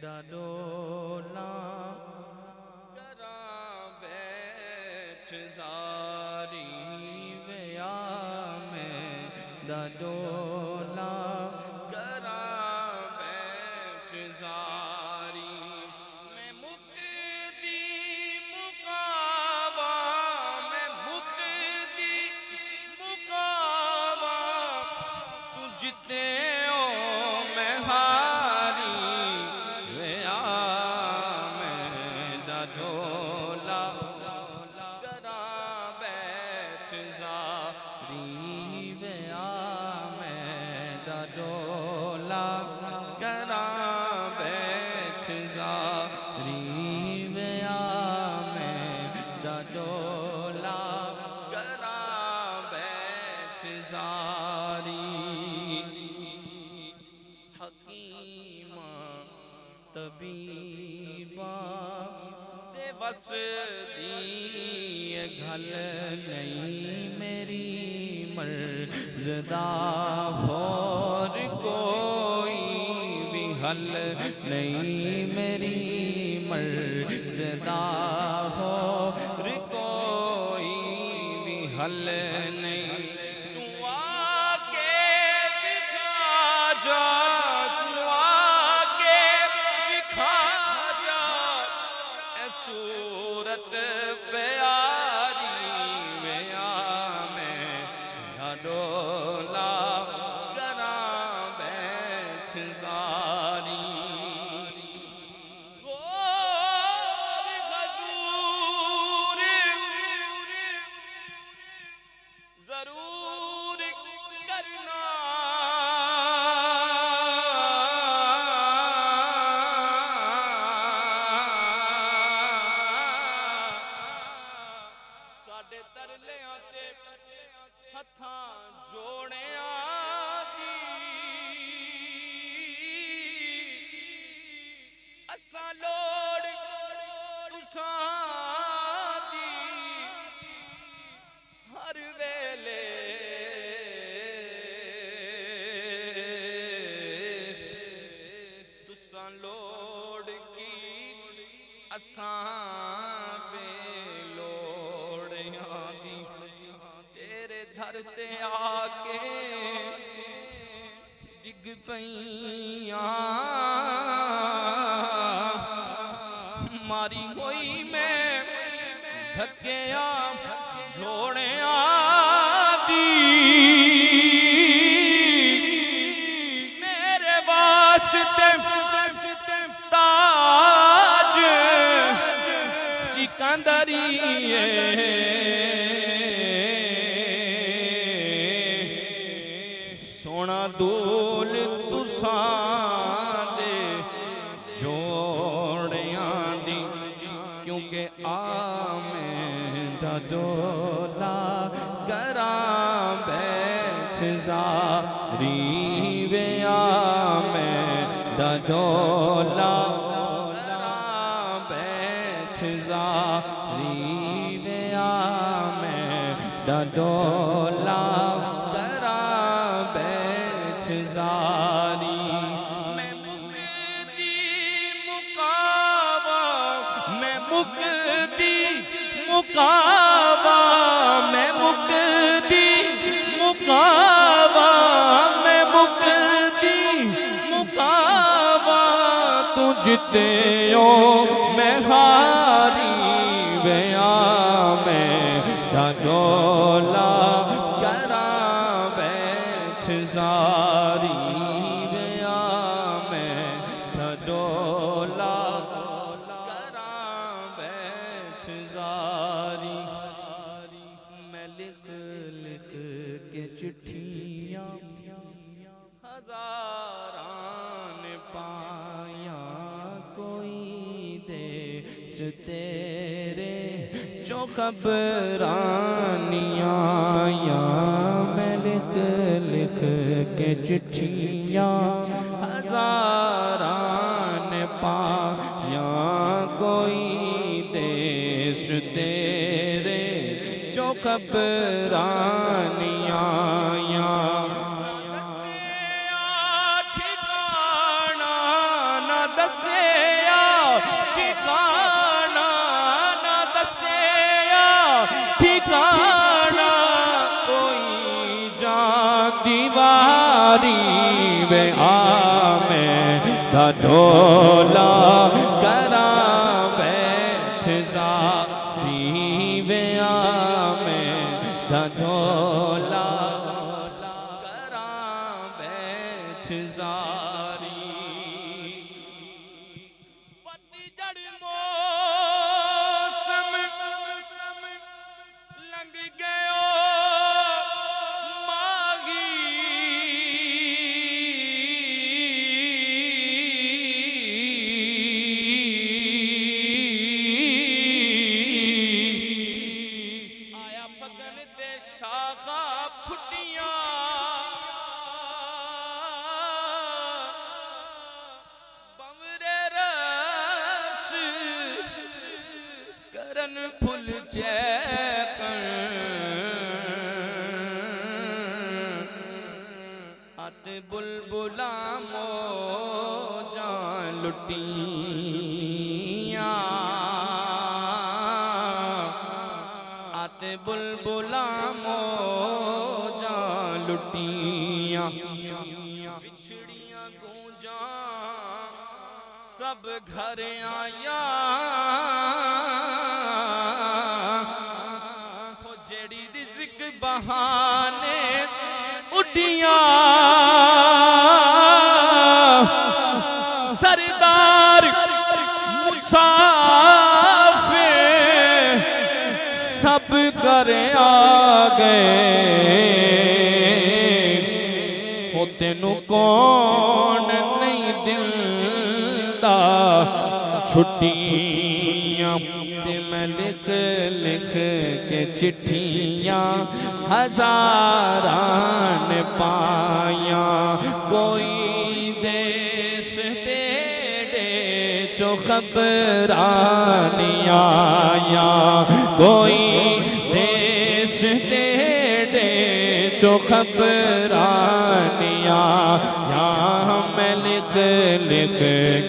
डोला करा बैठ जारी वया मैं डोला करा बैठ जारी मैं मुक्ति मुकावा मैं मुक्ति मुकावा तू जिते ओ मैं हारी वया मैं डोला करा बैठ जारी वया मैं डोला करा बैठ जारी वया मैं डोला करा बैठ जारी हकीमा तबीबा दे बस दी घल नहीं मेरी मर्ज़दा और कोई भी हल नहीं मेरी मर्ज़दा और कोई भी हल नहीं तू आके दिखा जा तू आके दिखा जा ए सूरत प्यारी वया मैं डोला करा बैठ जारी गोर हजूर जरूर करना साडे तरलियां ते हत्थां जोड़ियां दी असां लोड़ तुसां दी हर वेले तुसां लोड़ की असां बेलोड़ियां दी तेरे दर ते आके डिग पईयां मारी होई मैं धक्किया ढोड़िया दी मेरे वास्ते ताज सिकंदरिए सोना दूल तुसां दे जोड़ियां दी क्योंकि मैं डोला करा बैठ जारी वया मैं डोला करा बैठ जारी वया मैं डोला करा बैठ जारी मैं मुक्ति मुकावा मैं मुक्ति मुकावा मैं मुक्ति मुकावा मैं मुक्ति मुकावा तू जिते ओ मैं हारी वया मैं डोला करा बैठ जारी वया मैं डोला करा बैठ जारी मैं लिख लिख के चिट्ठियां हजारान पाया कोई देश तेरे जो खबरानियां मैं लिख लिख के चिट्ठियां हजारान पाया कोई देश तेरे जो खबरानियां ठिकाना न दसे दा ढोला करा बैठ ज़ारी वे मैं दा ढोला करा बैठ ज़ारी पतझड़ मौसम लंघ गयो मागी आया फगन दे शाखा फुटियां बमरे रक्स करन फुल जैकन आते बुलबुला मौजां लुटियां आते बुलबुला मौजां लुटियां बिछड़ियां गूंजां सब घर आया हो जेड़ी रिज़्क बहाने उड़ियां सरदार मुसाफिर सब घर आ गए हो तेनू कौन नहीं दिंदा छुट्टियां ते मैं लिख लिख के चिट्ठियां हज़ारां ने पाया कोई देश तेरे जो खबरानी आया कोई देश तेरे जो खबरानी आया मैं लिख लिख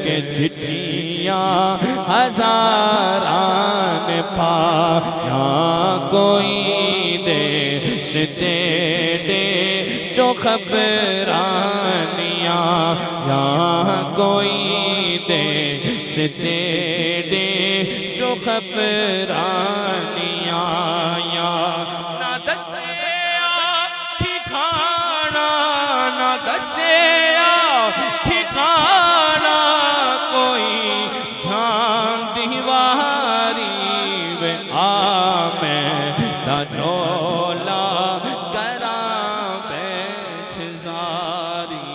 के चिट्ठियां हज़ारां ने पाया कोई देश तेरे जो खबरानी आया कोई देश तेरे जो खबरानी आया ना दसिया ठिकाना ना दसिया ठिकाना कोई जान दीवारी वे आ मैं दा ढोला करा बैठ ज़ारी